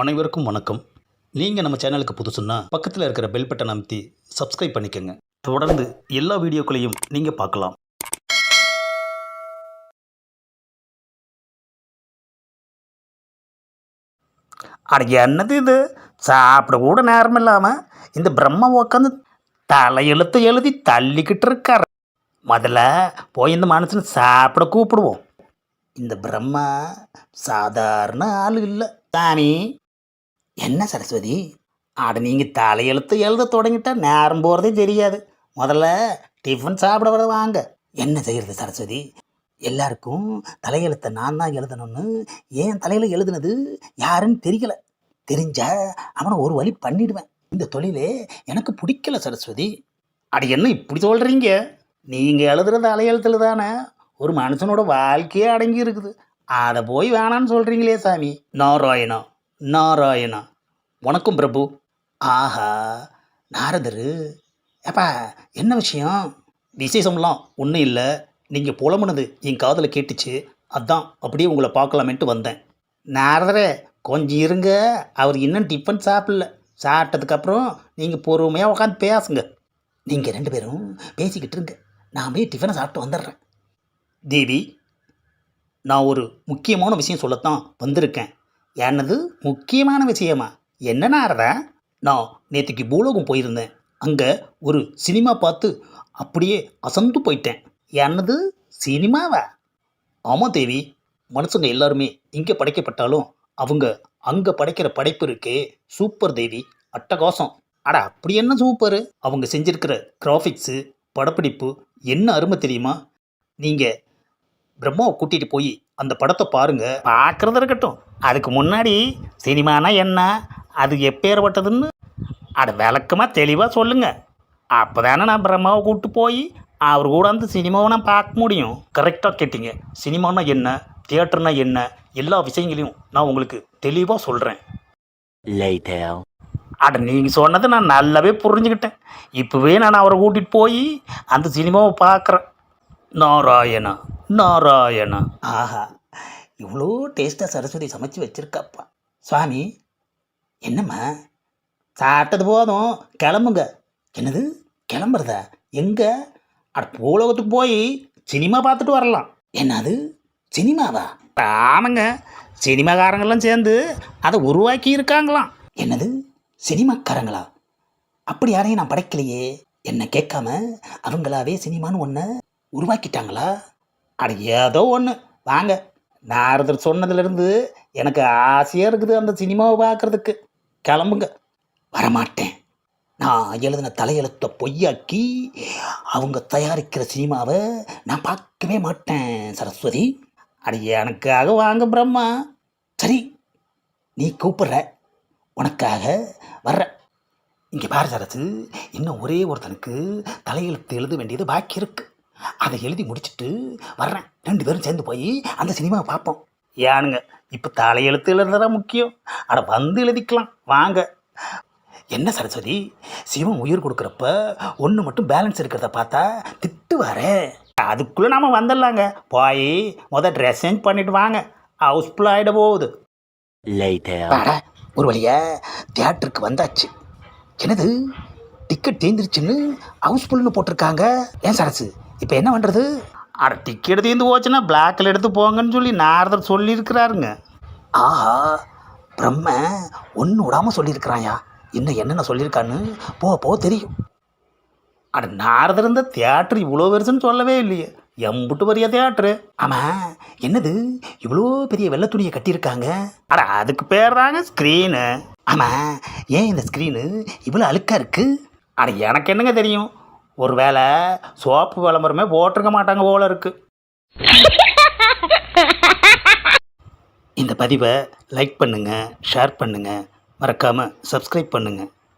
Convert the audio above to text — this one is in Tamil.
அனைவருக்கும் வணக்கம். நீங்கள் நம்ம சேனலுக்கு புதுசுன்னா பக்கத்தில் இருக்கிற பெல் பட்டன் அமைத்தி சப்ஸ்கிரைப் பண்ணிக்கோங்க. தொடர்ந்து எல்லா வீடியோக்களையும் நீங்கள் பார்க்கலாம். அட என்னது இது? சாப்பிட கூட நேரம் இல்லாமல் இந்த பிரம்மா உட்காந்து தலையெழுத்து எழுதி தள்ளிக்கிட்டு இருக்கார். முதல்ல போய் இந்த மனுஷனை சாப்பிட கூப்பிடுவோம். இந்த பிரம்மா சாதாரண ஆள் இல்லை சாமி. என்ன சரஸ்வதி, அட நீங்கள் தலையெழுத்து எழுத தொடங்கிட்டா நேரம் போகிறதே தெரியாது. முதல்ல டிஃபன் சாப்பிட வர வாங்க. என்ன செய்கிறது சரஸ்வதி, எல்லாருக்கும் தலையெழுத்தை நான் தான் எழுதணும்னு ஏன் தலையில் எழுதுனது யாருன்னு தெரியல. தெரிஞ்சா அவனை ஒரு வழி பண்ணிடுவேன். இந்த தொழிலே எனக்கு பிடிக்கல சரஸ்வதி. அட என்ன இப்படி சொல்கிறீங்க? நீங்கள் எழுதுகிற தலையெழுத்துல தானே ஒரு மனுஷனோட வாழ்க்கையே அடங்கி இருக்குது. அதை போய் வேணான்னு சொல்கிறீங்களே சாமி. நாராயணா நாராயணா. வணக்கம் பிரபு. ஆஹா, நாரதரு. ஏப்பா என்ன விஷயம்? விசேஷம்லாம் ஒன்றும் இல்லை. நீங்கள் புலம்புனது என் காதில் கேட்டுச்சு, அதான் அப்படியே உங்களை பார்க்கலாமேன்ட்டு வந்தேன். நாரதரே கொஞ்சம் இருங்க, அவர் இன்னும் டிஃபன் சாப்பிடல. சாப்பிட்டதுக்கப்புறம் நீங்கள் பொறுமையாக உட்காந்து பேசுங்க. நீங்கள் 2 பேரும் பேசிக்கிட்டு இருங்க, நான் போய் டிஃபனை சாப்பிட்டு வந்துடுறேன். தேவி, நான் ஒரு முக்கியமான விஷயம் சொல்லத்தான் வந்திருக்கேன். என்னது முக்கியமான விஷயமா? என்ன நாரதா? நான் நேற்றுக்கு பூலோகம் போயிருந்தேன். அங்கே ஒரு சினிமா பார்த்து அப்படியே அசந்து போயிட்டேன். என்னது சினிமாவா? ஆமாம் தேவி, மனுஷங்க எல்லாருமே இங்கே படைக்கப்பட்டாலும் அவங்க அங்கே படைக்கிற படைப்பு இருக்கே சூப்பர் தேவி, அட்டகாசம். அட அப்படி என்ன சூப்பரு? அவங்க செஞ்சிருக்கிற கிராஃபிக்ஸு, படப்பிடிப்பு என்ன அருமை தெரியுமா? நீங்கள் பிரம்மாவை கூட்டிகிட்டு போய் அந்த படத்தை பாருங்கள். பார்க்குறது இருக்கட்டும், அதுக்கு முன்னாடி சினிமானா என்ன, அது எப்பேற்பட்டதுன்னு அட விளக்கமாக தெளிவாக சொல்லுங்கள். அப்போ தானே நான் பிரம்மாவை கூப்பிட்டு போய் அவர் கூட அந்த சினிமாவை நான் பார்க்க முடியும். கரெக்டாக கேட்டீங்க. சினிமானா என்ன, தியேட்டர்னா என்ன, எல்லா விஷயங்களையும் நான் உங்களுக்கு தெளிவாக சொல்கிறேன். அட நீங்கள் சொன்னதை நான் நல்லாவே புரிஞ்சுக்கிட்டேன். இப்போவே நான் அவரை கூட்டிகிட்டு போய் அந்த சினிமாவை பார்க்குறேன். நாராயணா நாராயணா. ஆஹா, இவ்வளோ டேஸ்ட்டாக சரஸ்வதி சமைச்சு வச்சுருக்காப்பா. சுவாமி, என்னம்மா சாப்பிட்டது போதும் கிளம்புங்க. என்னது கிளம்புறதா? எங்கே? அட பூலோகத்துக்கு போய் சினிமா பார்த்துட்டு வரலாம். என்னது சினிமாவா? ஆமாங்க, சினிமாக்காரங்கெல்லாம் சேர்ந்து அதை உருவாக்கி இருக்காங்களாம். என்னது சினிமாக்காரங்களா? அப்படி யாரையும் நான் படைக்கலையே. என்ன கேட்காம அவங்களாவே சினிமான்னு ஒன்று உருவாக்கிட்டாங்களா? அட ஏதோ ஒன்று. வாங்க, நாரதர் சொன்னதுலேருந்து எனக்கு ஆசையாக இருக்குது அந்த சினிமாவை பார்க்குறதுக்கு. கிளம்புங்க. வரமாட்டேன். நான் எழுதின தலையெழுத்தை பொய்யாக்கி அவங்க தயாரிக்கிற சினிமாவை நான் பார்க்கவே மாட்டேன் சரஸ்வதி. அட எனக்காக வாங்க பிரம்மா. சரி, நீ கூப்பிட்ற, உனக்காக வர்ற. இங்கே பாரு சரசு, இன்னும் ஒரே ஒருத்தனுக்கு தலையெழுத்து எழுத வேண்டியது பாக்கி இருக்கு. அதை எழுதி முடிச்சுட்டு வர்றேன். 2 பேரும் சேர்ந்து போய் அந்த சினிமாவை பார்ப்போம். ஏனுங்க இப்போ தலையெழுத்து எழுதுறதா முக்கியம்? அட வந்து எழுதிக்கலாம் வாங்க. என்ன சரஸ்வதி, சிவன் உயிர் கொடுக்குறப்ப ஒன்று மட்டும் பேலன்ஸ் இருக்கிறத பார்த்தா திட்டுவாரே. அதுக்குள்ளே நாம் வந்துடலாங்க. போய் ட்ரெஸ் சேஞ்ச் பண்ணிட்டு வாங்க, ஹவுஸ்ஃபுல் ஆகிட போகுது. ஒரு வழியா தியேட்டருக்கு வந்தாச்சு. என்னது டிக்கெட் தேர்ந்துருச்சுன்னு ஹவுஸ்ஃபுல்னு போட்டிருக்காங்க. ஏன் சரசு, இப்போ என்ன பண்ணுறது? அட டிக்கெட் தீர்ந்து போச்சுன்னா பிளாக்கில் எடுத்து போங்கன்னு சொல்லி நாரதர் சொல்லியிருக்கிறாருங்க. ஆஹா, பிரம்ம ஒன்று விடாமல் சொல்லியிருக்கிறாயா. இன்னும் என்னென்ன சொல்லியிருக்கான்னு போக தெரியும். அட நாரதர் இருந்த தியேட்டர் இவ்வளோ பெருசுன்னு சொல்லவே இல்லையே. எம்புட்டு பெரிய தியேட்டரு. ஆமாம், என்னது இவ்வளோ பெரிய வெள்ளை துணியை கட்டியிருக்காங்க? அட அதுக்கு பேர் தாங்க ஸ்க்ரீனு. ஆமாம், ஏன் இந்த ஸ்க்ரீனு இவ்வளோ அழுக்காக இருக்குது? அட எனக்கு என்னங்க தெரியும், ஒரு வேளை சோப்பு விளம்பரமே போட்டிருக்க மாட்டாங்க போல இருக்கு. இந்த பதிவை லைக் பண்ணுங்கள், ஷேர் பண்ணுங்கள், மறக்காமல் சப்ஸ்கிரைப் பண்ணுங்கள்.